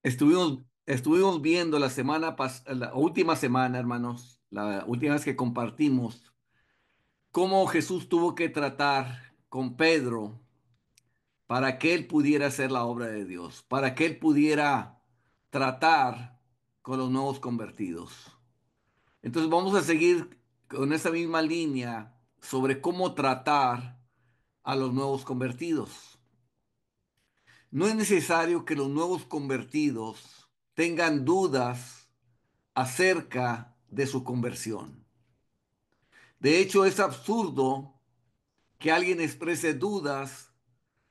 Estuvimos viendo la última semana, hermanos, la última vez que compartimos, cómo Jesús tuvo que tratar con Pedro para que él pudiera hacer la obra de Dios, para que él pudiera tratar con los nuevos convertidos. Entonces vamos a seguir con esa misma línea sobre cómo tratar a los nuevos convertidos. No es necesario que los nuevos convertidos tengan dudas acerca de su conversión. De hecho, es absurdo que alguien exprese dudas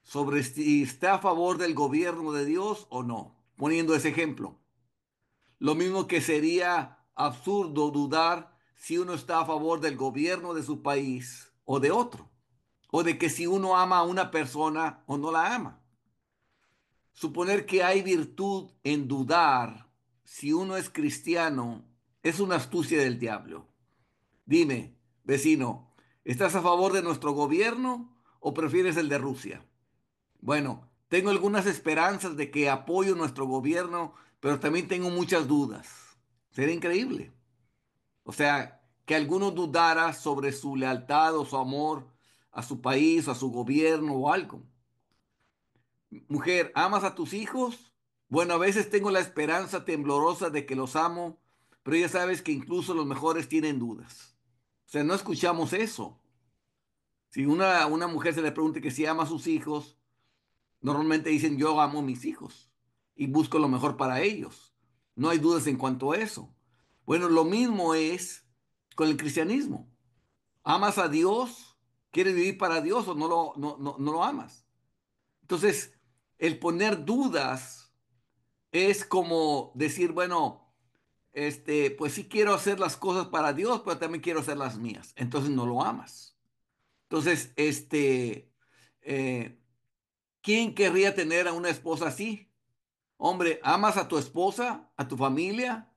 sobre si está a favor del gobierno de Dios o no, poniendo ese ejemplo. Lo mismo que sería absurdo dudar si uno está a favor del gobierno de su país o de otro, o de que si uno ama a una persona o no la ama. Suponer que hay virtud en dudar si uno es cristiano es una astucia del diablo. Dime, vecino, ¿estás a favor de nuestro gobierno o prefieres el de Rusia? Bueno, tengo algunas esperanzas de que apoyo nuestro gobierno, pero también tengo muchas dudas. Sería increíble. O sea, que alguno dudara sobre su lealtad o su amor a su país o a su gobierno o algo. Mujer, ¿amas a tus hijos? Bueno, a veces tengo la esperanza temblorosa de que los amo, pero ya sabes que incluso los mejores tienen dudas. O sea, no escuchamos eso. Si una mujer se le pregunta que si ama a sus hijos, normalmente dicen yo amo a mis hijos y busco lo mejor para ellos. No hay dudas en cuanto a eso. Bueno, lo mismo es con el cristianismo. ¿Amas a Dios? ¿Quieres vivir para Dios o no lo amas? Entonces, el poner dudas es como decir, bueno, pues sí quiero hacer las cosas para Dios, pero también quiero hacer las mías. Entonces no lo amas. Entonces, eh, ¿quién querría tener a una esposa así? Hombre, ¿amas a tu esposa, a tu familia?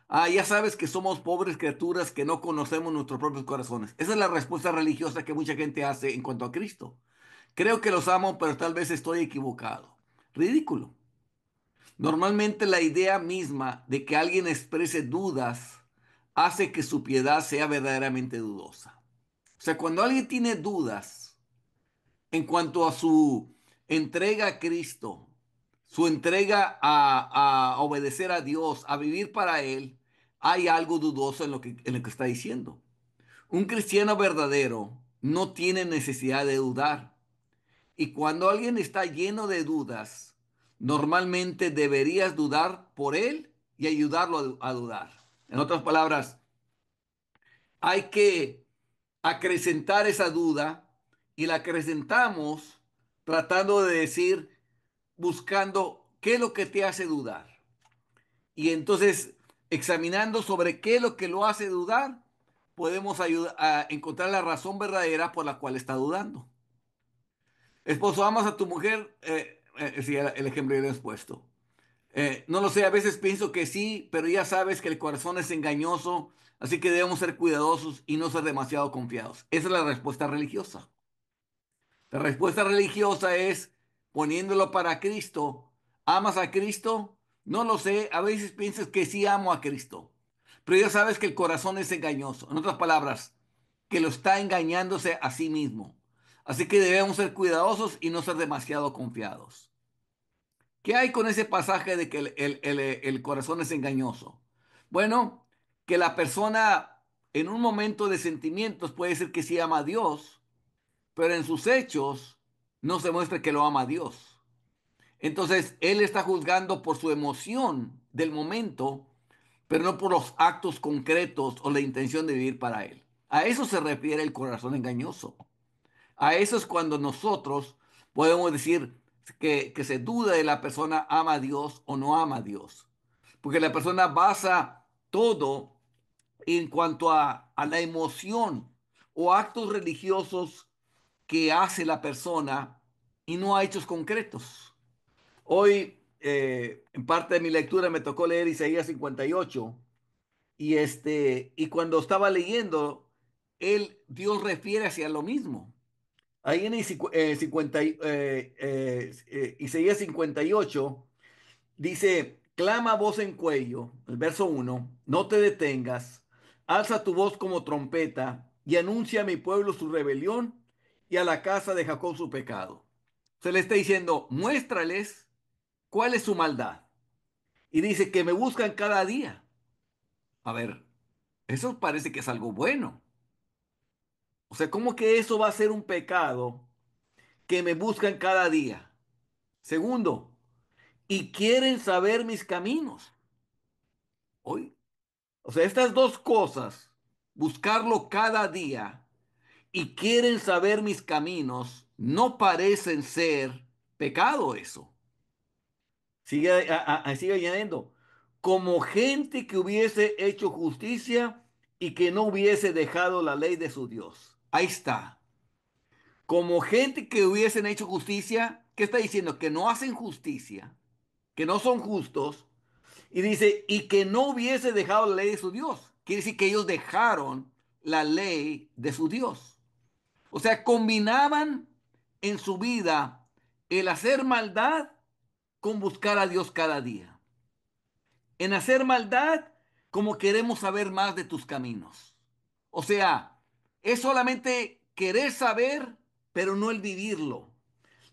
Ah, ya sabes que somos pobres criaturas que no conocemos nuestros propios corazones. Esa es la respuesta religiosa que mucha gente hace en cuanto a Cristo. Creo que los amo, pero tal vez estoy equivocado. Ridículo. Normalmente la idea misma de que alguien exprese dudas hace que su piedad sea verdaderamente dudosa. O sea, cuando alguien tiene dudas en cuanto a su entrega a Cristo, su entrega a obedecer a Dios, a vivir para Él, hay algo dudoso en lo que está diciendo. Un cristiano verdadero no tiene necesidad de dudar. Y cuando alguien está lleno de dudas, normalmente deberías dudar por él y ayudarlo a dudar. En otras palabras, hay que acrecentar esa duda y la acrecentamos tratando de decir, buscando qué es lo que te hace dudar. Y entonces, examinando sobre qué es lo que lo hace dudar, podemos ayudar a encontrar la razón verdadera por la cual está dudando. Esposo, ¿amas a tu mujer? Sí, el ejemplo que le he puesto. No lo sé, a veces pienso que sí, pero ya sabes que el corazón es engañoso, así que debemos ser cuidadosos y no ser demasiado confiados. Esa es la respuesta religiosa. La respuesta religiosa es poniéndolo para Cristo. ¿Amas a Cristo? No lo sé, a veces piensas que sí amo a Cristo, pero ya sabes que el corazón es engañoso. En otras palabras, que lo está engañándose a sí mismo. Así que debemos ser cuidadosos y no ser demasiado confiados. ¿Qué hay con ese pasaje de que el corazón es engañoso? Bueno, que la persona en un momento de sentimientos puede decir que sí ama a Dios, pero en sus hechos no se muestra que lo ama a Dios. Entonces, él está juzgando por su emoción del momento, pero no por los actos concretos o la intención de vivir para él. A eso se refiere el corazón engañoso. A eso es cuando nosotros podemos decir que se duda de la persona ama a Dios o no ama a Dios. Porque la persona basa todo en cuanto a la emoción o actos religiosos que hace la persona y no a hechos concretos. Hoy, en parte de mi lectura, me tocó leer Isaías 58 y cuando estaba leyendo, Dios refiere hacia lo mismo. Ahí en Isaías 58 dice, clama a voz en cuello, el verso uno, no te detengas, alza tu voz como trompeta y anuncia a mi pueblo su rebelión y a la casa de Jacob su pecado. Se le está diciendo, muéstrales cuál es su maldad. Y dice que me buscan cada día. A ver, eso parece que es algo bueno. O sea, ¿cómo que eso va a ser un pecado que me buscan cada día? Segundo, y quieren saber mis caminos. Hoy, o sea, estas dos cosas, buscarlo cada día y quieren saber mis caminos, no parecen ser pecado eso. Sigue, sigue añadiendo, como gente que hubiese hecho justicia y que no hubiese dejado la ley de su Dios. Ahí está. Como gente que hubiesen hecho justicia, ¿qué está diciendo? Que no hacen justicia, que no son justos. Y dice, y que no hubiese dejado la ley de su Dios. Quiere decir que ellos dejaron la ley de su Dios. O sea, combinaban en su vida el hacer maldad con buscar a Dios cada día. En hacer maldad como queremos saber más de tus caminos. O sea, es solamente querer saber, pero no el vivirlo.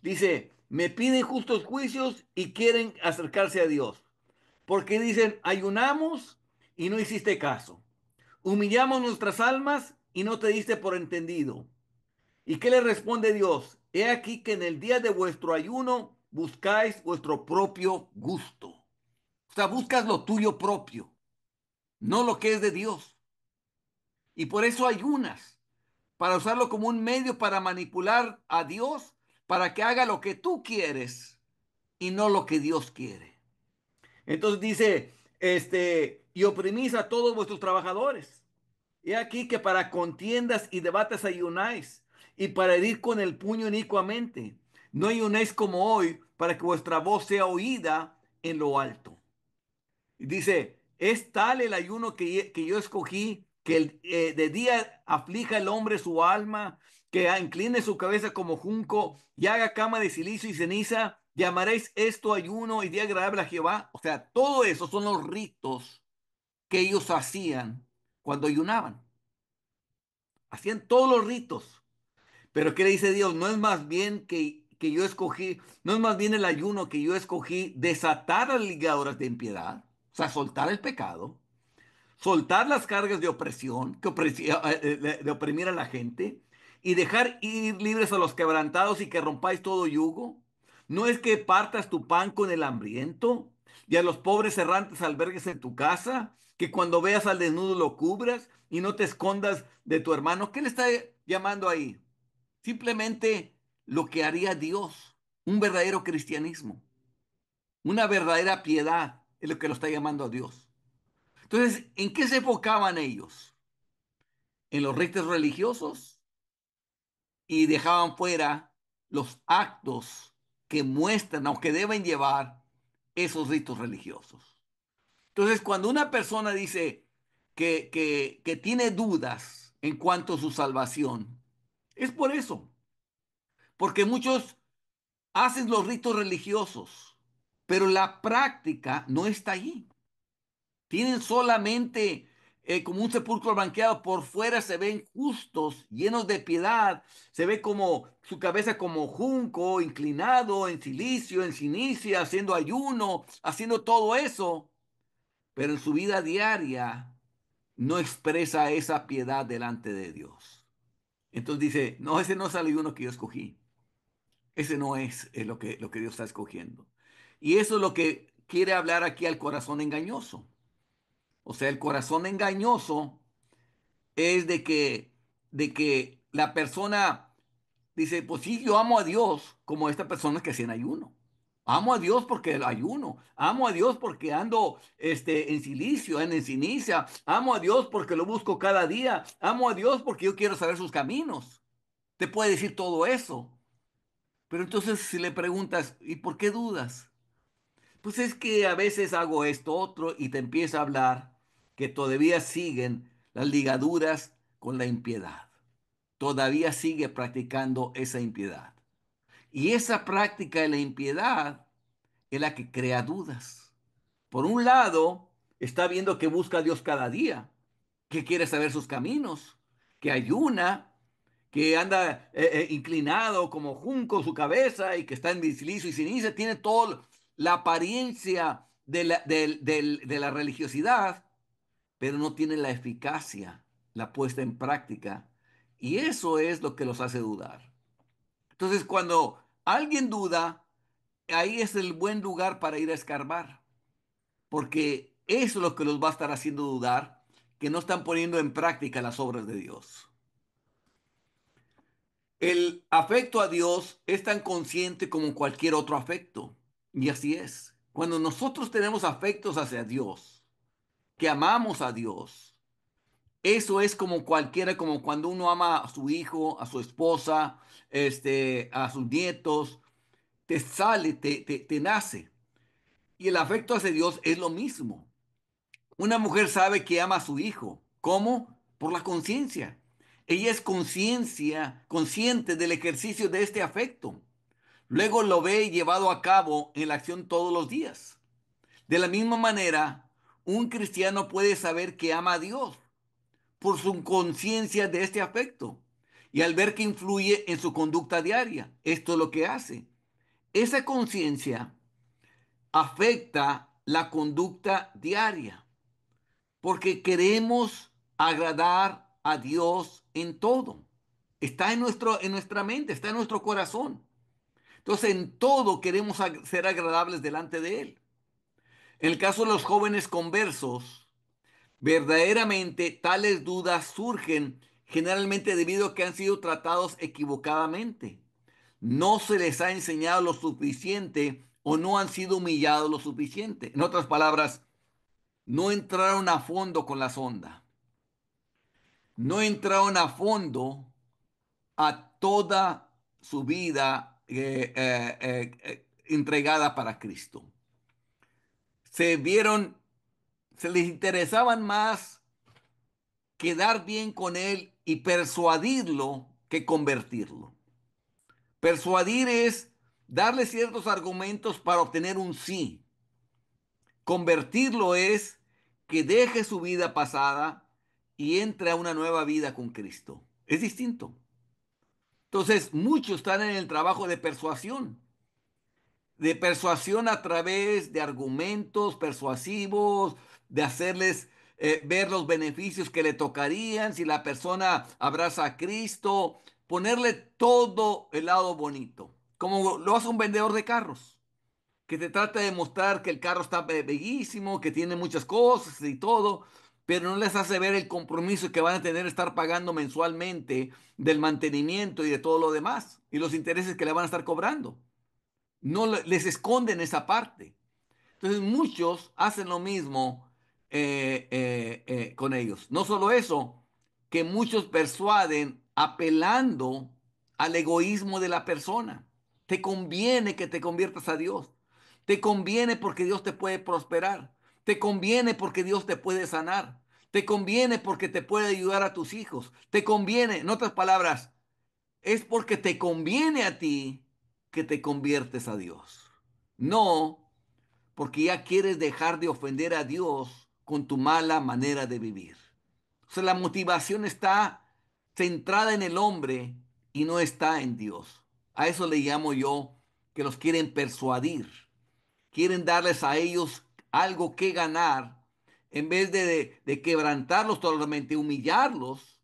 Dice, me piden justos juicios y quieren acercarse a Dios. Porque dicen, ayunamos y no hiciste caso. Humillamos nuestras almas y no te diste por entendido. ¿Y qué le responde Dios? He aquí que en el día de vuestro ayuno buscáis vuestro propio gusto. O sea, buscas lo tuyo propio, no lo que es de Dios. Y por eso ayunas, para usarlo como un medio para manipular a Dios, para que haga lo que tú quieres y no lo que Dios quiere. Entonces dice, y oprimís a todos vuestros trabajadores. He aquí que para contiendas y debates ayunáis, y para herir con el puño inicuamente. No ayunéis como hoy, para que vuestra voz sea oída en lo alto. Y dice, es tal el ayuno que yo escogí, que de día aflija el hombre su alma, que incline su cabeza como junco, y haga cama de silicio y ceniza. Llamaréis esto ayuno y día agradable a Jehová. O sea, todo eso son los ritos que ellos hacían cuando ayunaban. Hacían todos los ritos. Pero ¿qué le dice Dios? No es más bien que yo escogí, no es más bien el ayuno que yo escogí desatar las ligaduras de impiedad, o sea, soltar el pecado, soltar las cargas de opresión, de oprimir a la gente, y dejar ir libres a los quebrantados y que rompáis todo yugo. No es que partas tu pan con el hambriento y a los pobres errantes albergues en tu casa, que cuando veas al desnudo lo cubras y no te escondas de tu hermano. ¿Qué le está llamando ahí? Simplemente lo que haría Dios, un verdadero cristianismo, una verdadera piedad, es lo que lo está llamando a Dios. Entonces, ¿en qué se enfocaban ellos? En los ritos religiosos y dejaban fuera los actos que muestran o que deben llevar esos ritos religiosos. Entonces, cuando una persona dice que tiene dudas en cuanto a su salvación, es por eso, porque muchos hacen los ritos religiosos, pero la práctica no está allí. Tienen solamente como un sepulcro blanqueado. Por fuera se ven justos, llenos de piedad. Se ve como su cabeza como junco, inclinado en silicio, en cinicia, haciendo ayuno, haciendo todo eso. Pero en su vida diaria no expresa esa piedad delante de Dios. Entonces dice, no, ese no es el ayuno que yo escogí. Ese no es lo que Dios está escogiendo. Y eso es lo que quiere hablar aquí al corazón engañoso. O sea, el corazón engañoso es de que la persona dice, pues sí, yo amo a Dios, como esta persona que hacía ayuno. Amo a Dios porque ayuno. Amo a Dios porque ando en silicio, en ceniza. Amo a Dios porque lo busco cada día. Amo a Dios porque yo quiero saber sus caminos. Te puede decir todo eso. Pero entonces si le preguntas, ¿y por qué dudas? Pues es que a veces hago esto, otro, y te empieza a hablar que todavía siguen las ligaduras con la impiedad. Todavía sigue practicando esa impiedad. Y esa práctica de la impiedad es la que crea dudas. Por un lado, está viendo que busca a Dios cada día, que quiere saber sus caminos, que ayuna, que anda inclinado como junco su cabeza y que está en deslizo y ceniza, tiene toda la apariencia de la religiosidad, pero no tiene la eficacia, la puesta en práctica. Y eso es lo que los hace dudar. Entonces, cuando alguien duda, ahí es el buen lugar para ir a escarbar, porque eso es lo que los va a estar haciendo dudar, que no están poniendo en práctica las obras de Dios. El afecto a Dios es tan consciente como cualquier otro afecto. Y así es. Cuando nosotros tenemos afectos hacia Dios, que amamos a Dios, eso es como cualquiera, como cuando uno ama a su hijo, a su esposa, a sus nietos, te sale, te nace. Y el afecto hacia Dios es lo mismo. Una mujer sabe que ama a su hijo. ¿Cómo? Por la conciencia. Ella es consciente del ejercicio de este afecto. Luego lo ve llevado a cabo en la acción todos los días. De la misma manera, un cristiano puede saber que ama a Dios por su conciencia de este afecto y al ver que influye en su conducta diaria. Esto es lo que hace. Esa conciencia afecta la conducta diaria porque queremos agradar a Dios en todo. Está en nuestra mente, está en nuestro corazón. Entonces, en todo queremos ser agradables delante de Él. En el caso de los jóvenes conversos, verdaderamente tales dudas surgen generalmente debido a que han sido tratados equivocadamente. No se les ha enseñado lo suficiente o no han sido humillados lo suficiente. En otras palabras, no entraron a fondo con la sonda. No entraron a fondo a toda su vida entregada para Cristo. Se vieron, se les interesaban más quedar bien con él y persuadirlo que convertirlo. Persuadir es darle ciertos argumentos para obtener un sí. Convertirlo es que deje su vida pasada y entre a una nueva vida con Cristo. Es distinto. Entonces, muchos están en el trabajo de persuasión a través de argumentos persuasivos, de hacerles ver los beneficios que le tocarían si la persona abraza a Cristo, ponerle todo el lado bonito, como lo hace un vendedor de carros, que te trata de mostrar que el carro está bellísimo, que tiene muchas cosas y todo, pero no les hace ver el compromiso que van a tener estar pagando mensualmente del mantenimiento y de todo lo demás, y los intereses que le van a estar cobrando. No les esconden esa parte. Entonces muchos hacen lo mismo con ellos. No solo eso, que muchos persuaden apelando al egoísmo de la persona. Te conviene que te conviertas a Dios. Te conviene porque Dios te puede prosperar. Te conviene porque Dios te puede sanar. Te conviene porque te puede ayudar a tus hijos. Te conviene, en otras palabras, es porque te conviene a ti que te conviertes a Dios. No porque ya quieres dejar de ofender a Dios con tu mala manera de vivir. O sea, la motivación está centrada en el hombre y no está en Dios. A eso le llamo yo que los quieren persuadir. Quieren darles a ellos algo que ganar en vez de quebrantarlos totalmente, humillarlos,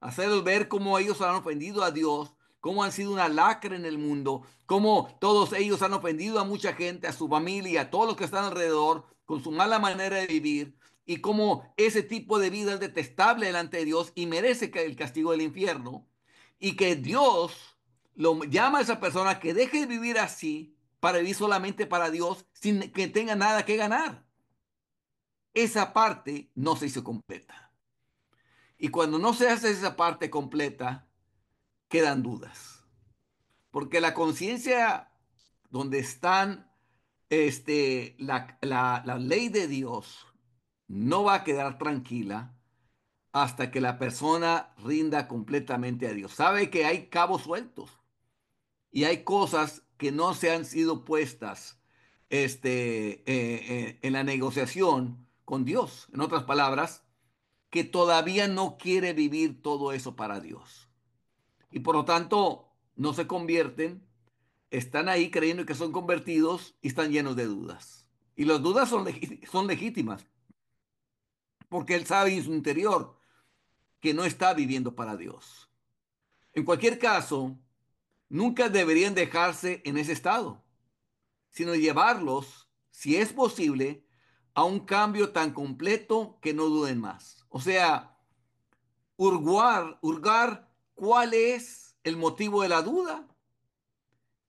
hacerlos ver cómo ellos han ofendido a Dios, cómo han sido una lacra en el mundo, cómo todos ellos han ofendido a mucha gente, a su familia, a todos los que están alrededor, con su mala manera de vivir, y cómo ese tipo de vida es detestable delante de Dios y merece el castigo del infierno, y que Dios lo llama a esa persona que deje de vivir así para vivir solamente para Dios sin que tenga nada que ganar. Esa parte no se hizo completa. Y cuando no se hace esa parte completa, quedan dudas. Porque la conciencia donde están la ley de Dios no va a quedar tranquila hasta que la persona rinda completamente a Dios. Sabe que hay cabos sueltos y hay cosas que no se han sido puestas en la negociación con Dios. En otras palabras, que todavía no quiere vivir todo eso para Dios. Y por lo tanto, no se convierten, están ahí creyendo que son convertidos y están llenos de dudas. Y las dudas son legítimas, porque él sabe en su interior que no está viviendo para Dios. En cualquier caso, nunca deberían dejarse en ese estado, sino llevarlos, si es posible, a un cambio tan completo que no duden más. O sea, hurgar cuál es el motivo de la duda,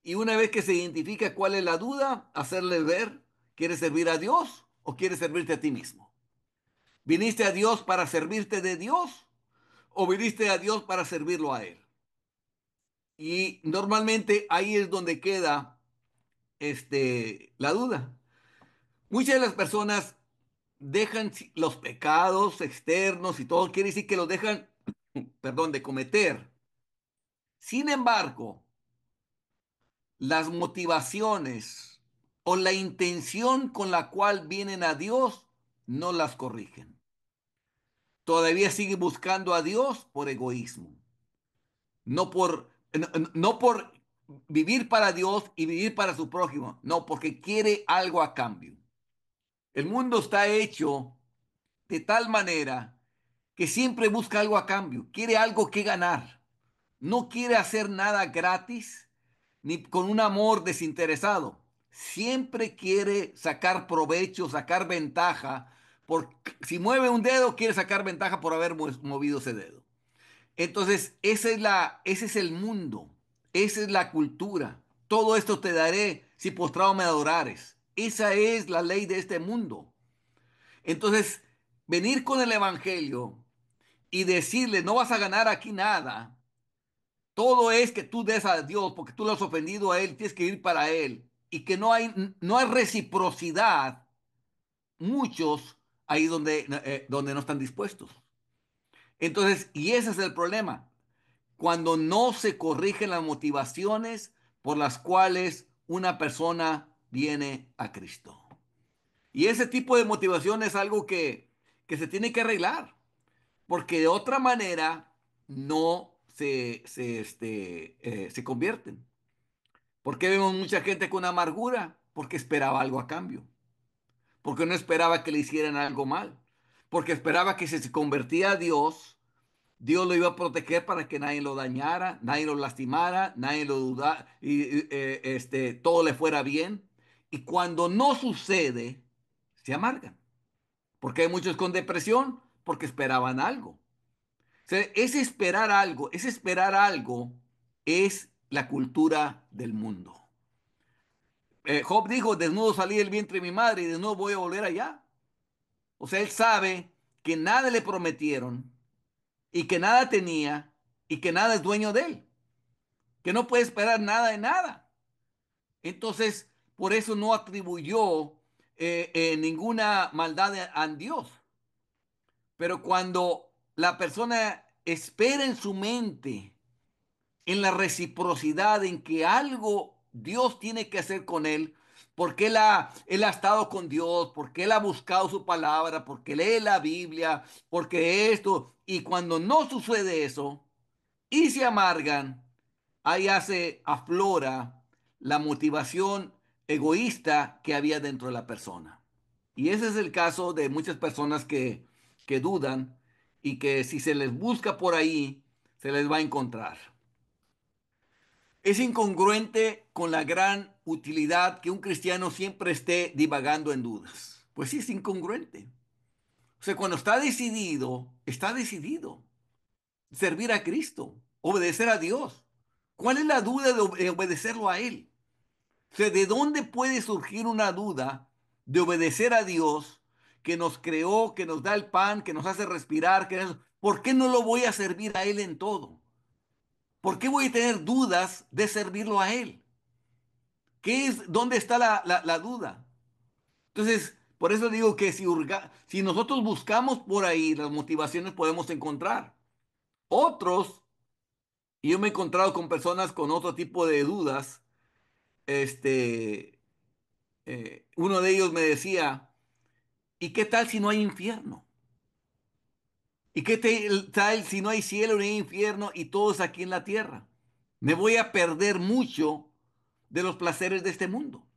y una vez que se identifica cuál es la duda, hacerle ver, ¿quieres servir a Dios o quieres servirte a ti mismo? ¿Viniste a Dios para servirte de Dios o viniste a Dios para servirlo a Él? Y normalmente ahí es donde queda la duda. Muchas de las personas dejan los pecados externos y todo, quiere decir que los dejan, perdón, de cometer. Sin embargo, las motivaciones o la intención con la cual vienen a Dios no las corrigen. Todavía siguen buscando a Dios por egoísmo, no por vivir para Dios y vivir para su prójimo, no, porque quiere algo a cambio. El mundo está hecho de tal manera que siempre busca algo a cambio, quiere algo que ganar, no quiere hacer nada gratis ni con un amor desinteresado. Siempre quiere sacar provecho, sacar ventaja. Si mueve un dedo, quiere sacar ventaja por haber movido ese dedo. Entonces, ese es el mundo, esa es la cultura. Todo esto te daré si postrado me adorares. Esa es la ley de este mundo. Entonces, venir con el Evangelio y decirle, no vas a ganar aquí nada, todo es que tú des a Dios porque tú lo has ofendido a Él, tienes que ir para Él. Y que no hay reciprocidad, muchos ahí donde no están dispuestos. Entonces, y ese es el problema, cuando no se corrigen las motivaciones por las cuales una persona viene a Cristo. Y ese tipo de motivación es algo que se tiene que arreglar, porque de otra manera no se convierten. ¿Por qué vemos mucha gente con amargura? Porque esperaba algo a cambio. Porque no esperaba que le hicieran algo mal. Porque esperaba que si se convertía a Dios, Dios lo iba a proteger para que nadie lo dañara, nadie lo lastimara, nadie lo dudara y todo le fuera bien. Y cuando no sucede, se amargan. Porque hay muchos con depresión porque esperaban algo. O sea, ese esperar algo es la cultura del mundo. Job dijo, desnudo salí del vientre de mi madre y desnudo voy a volver allá. O sea, él sabe que nada le prometieron y que nada tenía y que nada es dueño de él, que no puede esperar nada de nada. Entonces, por eso no atribuyó ninguna maldad a Dios. Pero cuando la persona espera en su mente, en la reciprocidad, en que algo Dios tiene que hacer con él, porque él ha estado con Dios, porque él ha buscado su palabra, porque lee la Biblia, porque esto, y cuando no sucede eso, y se amargan, ahí aflora la motivación egoísta que había dentro de la persona. Y ese es el caso de muchas personas que dudan y que si se les busca por ahí, se les va a encontrar. Es incongruente con la gran utilidad que un cristiano siempre esté divagando en dudas. Pues sí, es incongruente. O sea, cuando está decidido servir a Cristo, obedecer a Dios. ¿Cuál es la duda de obedecerlo a Él? O sea, ¿de dónde puede surgir una duda de obedecer a Dios que nos creó, que nos da el pan, que nos hace respirar? ¿Por qué no lo voy a servir a Él en todo? ¿Por qué voy a tener dudas de servirlo a Él? ¿Dónde está la duda? Entonces, por eso digo que si nosotros buscamos por ahí las motivaciones podemos encontrar. Otros, y yo me he encontrado con personas con otro tipo de dudas, este, uno de ellos me decía, ¿y qué tal si no hay infierno? ¿Y qué tal si no hay cielo ni infierno y todo es aquí en la tierra? Me voy a perder mucho de los placeres de este mundo.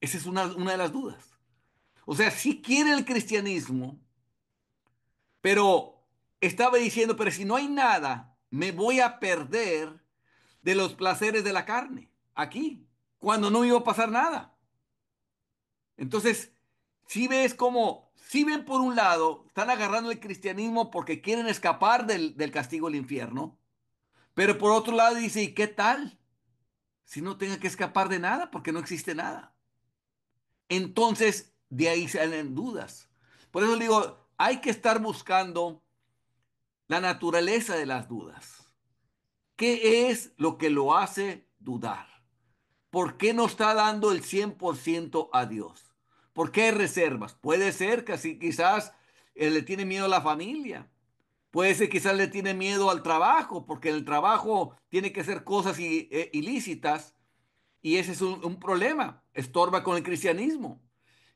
Esa es una de las dudas. O sea, sí quiere el cristianismo, pero estaba diciendo, pero si no hay nada, me voy a perder de los placeres de la carne, aquí, cuando no iba a pasar nada. Entonces, si ves como, si ven por un lado, están agarrando el cristianismo porque quieren escapar del castigo del infierno, pero por otro lado dice, ¿y qué tal si no tenga que escapar de nada porque no existe nada? Entonces, de ahí salen dudas. Por eso digo, hay que estar buscando la naturaleza de las dudas. ¿Qué es lo que lo hace dudar? ¿Por qué no está dando el 100% a Dios? ¿Por qué hay reservas? Puede ser que así, quizás le tiene miedo a la familia. Puede ser quizás le tiene miedo al trabajo, porque en el trabajo tiene que hacer cosas ilícitas y ese es un problema. Estorba con el cristianismo.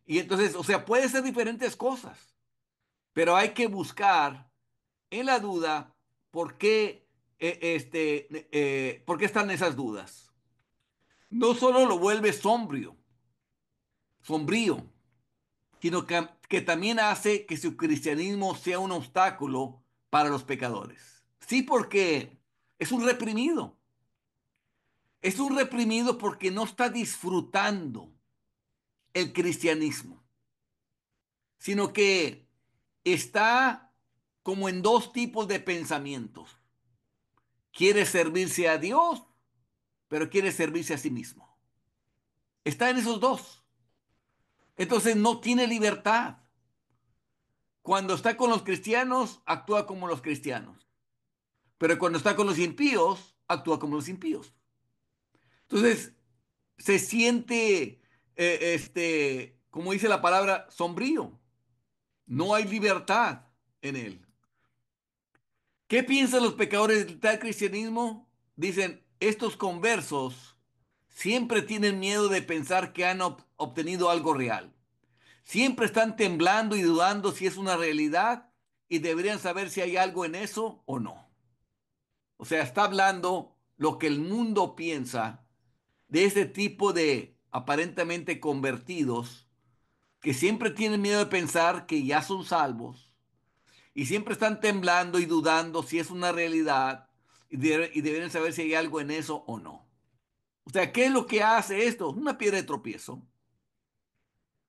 Y entonces, o sea, puede ser diferentes cosas, pero hay que buscar en la duda por qué, por qué están esas dudas. No solo lo vuelve sombrío, sino que también hace que su cristianismo sea un obstáculo para los pecadores. Sí, porque es un reprimido. Es un reprimido porque no está disfrutando el cristianismo, sino que está como en dos tipos de pensamientos. Quiere servirse a Dios, pero quiere servirse a sí mismo. Está en esos dos. Entonces no tiene libertad. Cuando está con los cristianos, actúa como los cristianos. Pero cuando está con los impíos, actúa como los impíos. Entonces, se siente, como dice la palabra, sombrío. No hay libertad en él. ¿Qué piensan los pecadores del tal cristianismo? Dicen, estos conversos siempre tienen miedo de pensar que han obtenido algo real. Siempre están temblando y dudando si es una realidad y deberían saber si hay algo en eso o no. O sea, está hablando lo que el mundo piensa de ese tipo de aparentemente convertidos que siempre tienen miedo de pensar que ya son salvos y siempre están temblando y dudando si es una realidad y deben saber si hay algo en eso o no. O sea, ¿qué es lo que hace esto? Una piedra de tropiezo.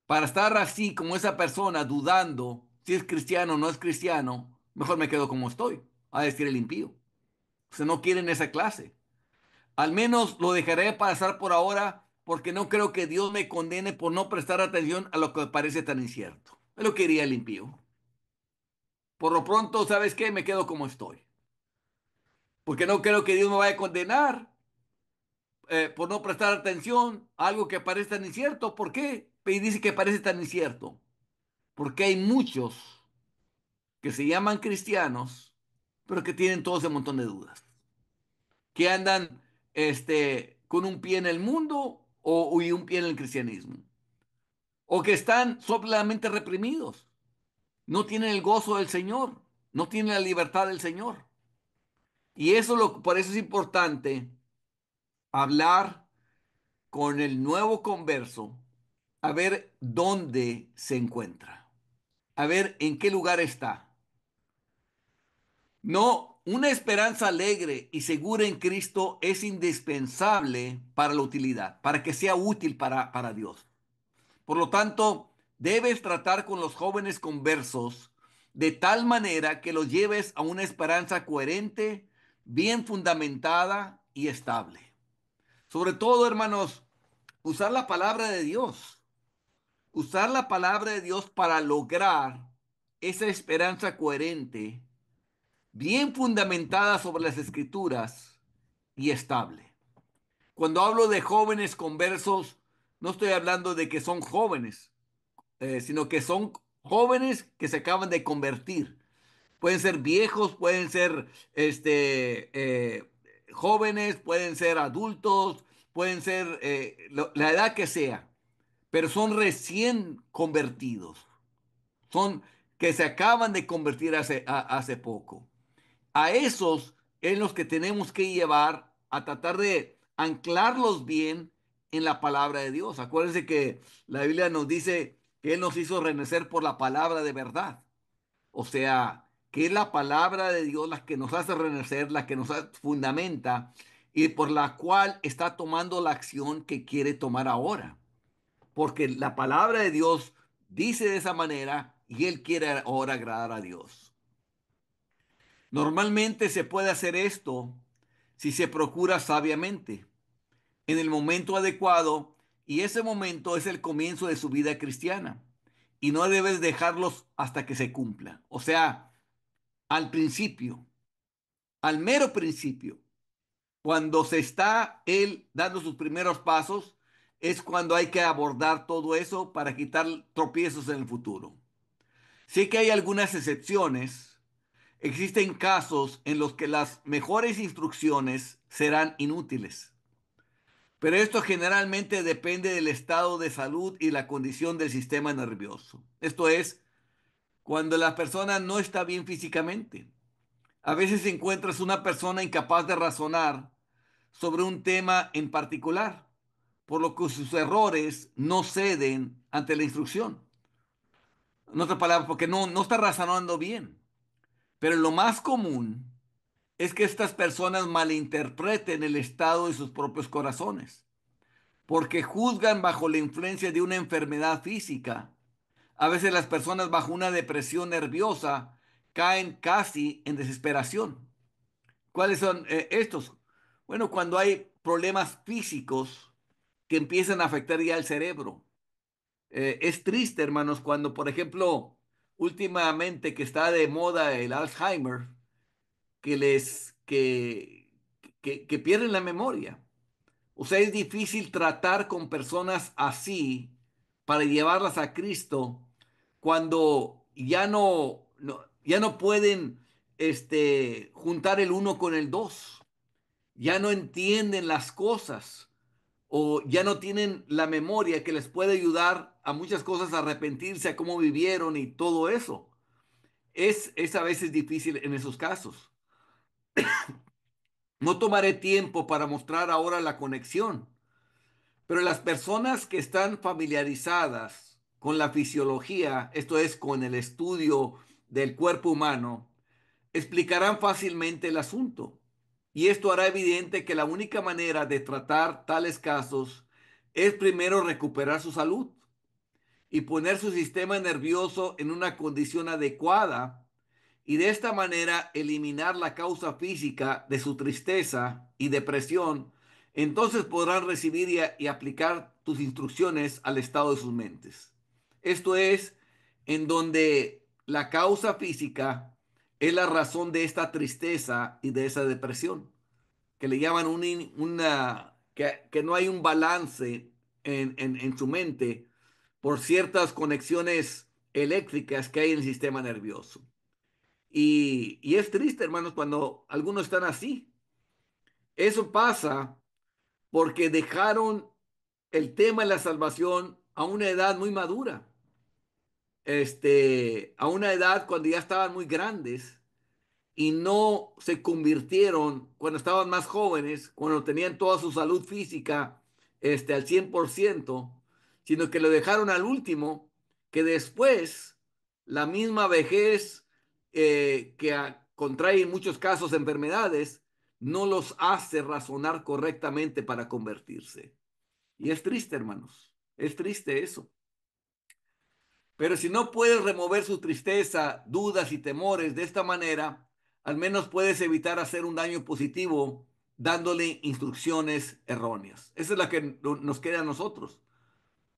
Para estar así como esa persona dudando si es cristiano o no es cristiano, mejor me quedo como estoy, a decir el impío. O sea, no quieren esa clase. Al menos lo dejaré pasar por ahora porque no creo que Dios me condene por no prestar atención a lo que parece tan incierto. Es lo que diría el impío. Por lo pronto, ¿sabes qué? Me quedo como estoy. Porque no creo que Dios me vaya a condenar por no prestar atención a algo que parece tan incierto. ¿Por qué? Y dice que parece tan incierto. Porque hay muchos que se llaman cristianos, pero que tienen todo ese montón de dudas. Que andan con un pie en el mundo y un pie en el cristianismo. O que están solamente reprimidos. No tienen el gozo del Señor. No tienen la libertad del Señor. Y por eso es importante hablar con el nuevo converso, a ver dónde se encuentra, a ver en qué lugar está. No, una esperanza alegre y segura en Cristo es indispensable para la utilidad, para que sea útil para Dios. Por lo tanto, debes tratar con los jóvenes conversos de tal manera que los lleves a una esperanza coherente, bien fundamentada y estable. Sobre todo, hermanos, usar la palabra de Dios. Usar la palabra de Dios para lograr esa esperanza coherente, bien fundamentada sobre las escrituras y estable. Cuando hablo de jóvenes conversos, no estoy hablando de que son jóvenes, sino que son jóvenes que se acaban de convertir. Pueden ser viejos, pueden ser jóvenes, pueden ser adultos, pueden ser la edad que sea, pero son recién convertidos, son que se acaban de convertir hace poco. A esos es los que tenemos que llevar a tratar de anclarlos bien en la palabra de Dios. Acuérdense que la Biblia nos dice que Él nos hizo renacer por la palabra de verdad. O sea, que es la palabra de Dios la que nos hace renacer, la que nos fundamenta y por la cual está tomando la acción que quiere tomar ahora. Porque la palabra de Dios dice de esa manera y Él quiere ahora agradar a Dios. Normalmente se puede hacer esto si se procura sabiamente, en el momento adecuado, y ese momento es el comienzo de su vida cristiana. Y no debes dejarlos hasta que se cumpla. O sea, al principio, al mero principio, cuando se está él dando sus primeros pasos, es cuando hay que abordar todo eso para quitar tropiezos en el futuro. Sí que hay algunas excepciones. Existen casos en los que las mejores instrucciones serán inútiles, pero esto generalmente depende del estado de salud y la condición del sistema nervioso. Esto es, cuando la persona no está bien físicamente. A veces encuentras una persona incapaz de razonar sobre un tema en particular, por lo que sus errores no ceden ante la instrucción. En otras palabras, porque no está razonando bien. Pero lo más común es que estas personas malinterpreten el estado de sus propios corazones, porque juzgan bajo la influencia de una enfermedad física. A veces las personas bajo una depresión nerviosa caen casi en desesperación. ¿Cuáles son estos? Bueno, cuando hay problemas físicos que empiezan a afectar ya el cerebro. Es triste, hermanos, cuando, por ejemplo, últimamente que está de moda el Alzheimer, que pierden la memoria. O sea, es difícil tratar con personas así para llevarlas a Cristo cuando ya no pueden juntar el uno con el dos, ya no entienden las cosas o ya no tienen la memoria que les puede ayudar a muchas cosas a arrepentirse, a cómo vivieron y todo eso. Es a veces difícil en esos casos. No tomaré tiempo para mostrar ahora la conexión, pero las personas que están familiarizadas con la fisiología, esto es, con el estudio del cuerpo humano, explicarán fácilmente el asunto. Y esto hará evidente que la única manera de tratar tales casos es primero recuperar su salud y poner su sistema nervioso en una condición adecuada y de esta manera eliminar la causa física de su tristeza y depresión, entonces podrán recibir y aplicar tus instrucciones al estado de sus mentes. Esto es en donde la causa física es la razón de esta tristeza y de esa depresión, que le llaman que no hay un balance en su mente por ciertas conexiones eléctricas que hay en el sistema nervioso. Y es triste, hermanos, cuando algunos están así. Eso pasa porque dejaron el tema de la salvación a una edad muy madura, a una edad cuando ya estaban muy grandes y no se convirtieron cuando estaban más jóvenes, cuando tenían toda su salud física, al 100%, sino que lo dejaron al último, que después la misma vejez contrae en muchos casos enfermedades, no los hace razonar correctamente para convertirse. Y es triste, hermanos, es triste eso. Pero si no puedes remover su tristeza, dudas y temores de esta manera, al menos puedes evitar hacer un daño positivo dándole instrucciones erróneas. Esa es la que nos queda a nosotros.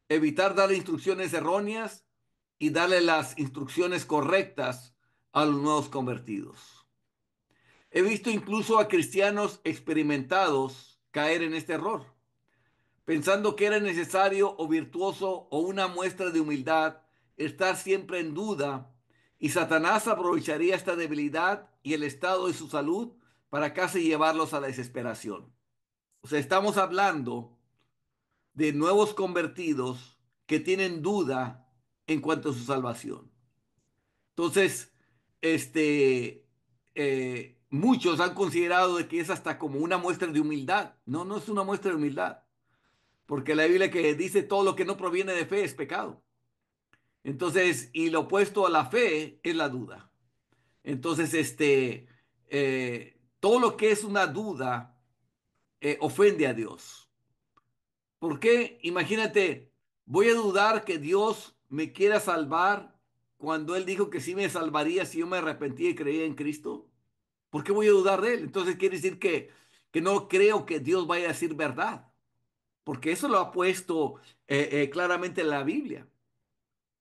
Evitar darle instrucciones erróneas y darle las instrucciones correctas a los nuevos convertidos. He visto incluso a cristianos experimentados caer en este error, pensando que era necesario o virtuoso o una muestra de humildad estar siempre en duda, y Satanás aprovecharía esta debilidad y el estado de su salud para casi llevarlos a la desesperación. O sea, estamos hablando de nuevos convertidos que tienen duda en cuanto a su salvación. Entonces, este, muchos han considerado de que es hasta como una muestra de humildad. No, no es una muestra de humildad, porque la Biblia que dice todo lo que no proviene de fe es pecado. Entonces, y lo opuesto a la fe es la duda. Entonces, todo lo que es una duda ofende a Dios. ¿Por qué? Imagínate, voy a dudar que Dios me quiera salvar cuando Él dijo que sí me salvaría si yo me arrepentía y creía en Cristo. ¿Por qué voy a dudar de Él? Entonces quiere decir que no creo que Dios vaya a decir verdad, porque eso lo ha puesto claramente en la Biblia.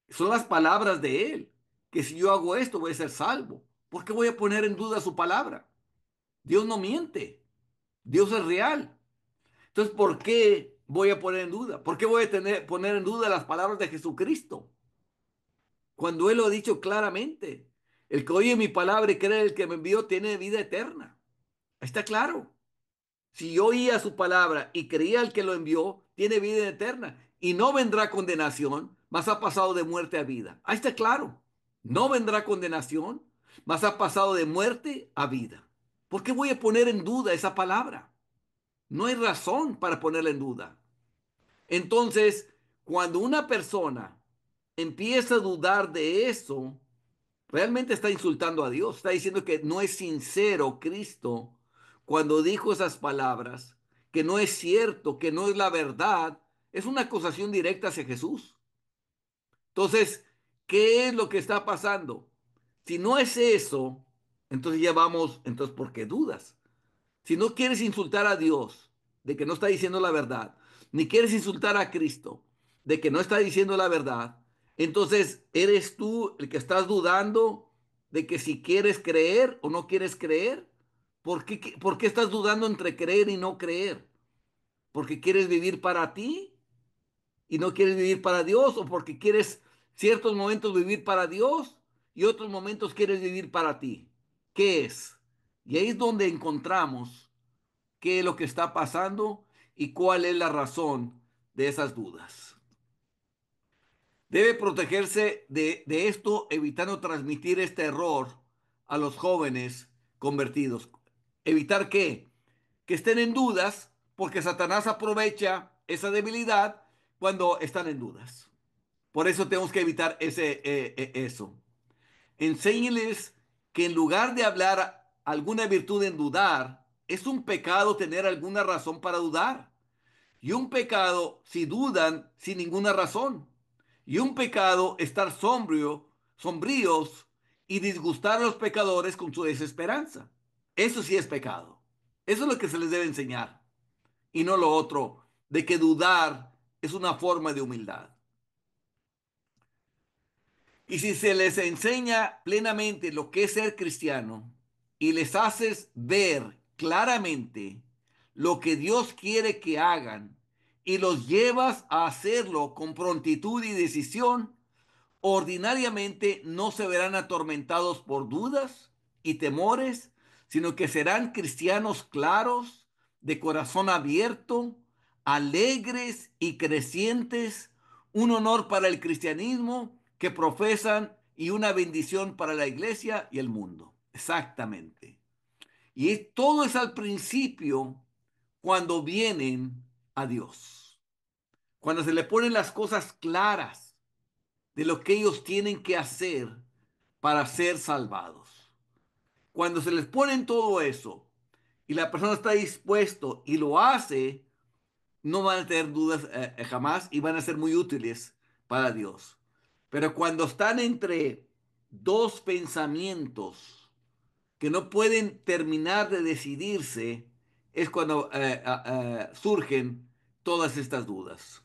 Son las palabras de Él, que si yo hago esto voy a ser salvo. ¿Por qué voy a poner en duda su palabra? Dios no miente, Dios es real. Entonces, ¿por qué voy a poner en duda? ¿Por qué voy a poner en duda las palabras de Jesucristo? Cuando Él lo ha dicho claramente. El que oye mi palabra y cree el que me envió tiene vida eterna. Está claro. Si yo oía su palabra y creía al que lo envió, tiene vida eterna. Y no vendrá condenación, mas ha pasado de muerte a vida. Ahí está claro. No vendrá condenación, mas ha pasado de muerte a vida. ¿Por qué voy a poner en duda esa palabra? No hay razón para ponerla en duda. Entonces, cuando una persona empieza a dudar de eso, realmente está insultando a Dios. Está diciendo que no es sincero Cristo cuando dijo esas palabras, que no es cierto, que no es la verdad. Es una acusación directa hacia Jesús. Entonces, ¿qué es lo que está pasando? Si no es eso, entonces ya vamos, entonces, ¿por qué dudas? Si no quieres insultar a Dios de que no está diciendo la verdad, ni quieres insultar a Cristo de que no está diciendo la verdad, entonces eres tú el que estás dudando de que si quieres creer o no quieres creer. ¿Por qué estás dudando entre creer y no creer? ¿Porque quieres vivir para ti y no quieres vivir para Dios? ¿O porque quieres ciertos momentos vivir para Dios y otros momentos quieres vivir para ti? ¿Qué es? Y ahí es donde encontramos qué es lo que está pasando y cuál es la razón de esas dudas. Debe protegerse de esto, evitando transmitir este error a los jóvenes convertidos. ¿Evitar qué? Que estén en dudas, porque Satanás aprovecha esa debilidad cuando están en dudas. Por eso tenemos que evitar eso. Enséñeles que en lugar de hablar alguna virtud en dudar, es un pecado tener alguna razón para dudar. Y un pecado si dudan sin ninguna razón. Y un pecado estar sombríos y disgustar a los pecadores con su desesperanza. Eso sí es pecado. Eso es lo que se les debe enseñar. Y no lo otro, de que dudar es una forma de humildad. Y si se les enseña plenamente lo que es ser cristiano y les haces ver claramente lo que Dios quiere que hagan y los llevas a hacerlo con prontitud y decisión, ordinariamente no se verán atormentados por dudas y temores, sino que serán cristianos claros, de corazón abierto, alegres y crecientes, un honor para el cristianismo que profesan y una bendición para la iglesia y el mundo. Exactamente. Y todo es al principio cuando vienen a Dios, cuando se le ponen las cosas claras de lo que ellos tienen que hacer para ser salvados. Cuando se les pone en todo eso y la persona está dispuesto y lo hace, no van a tener dudas jamás y van a ser muy útiles para Dios. Pero cuando están entre dos pensamientos que no pueden terminar de decidirse, es cuando surgen todas estas dudas.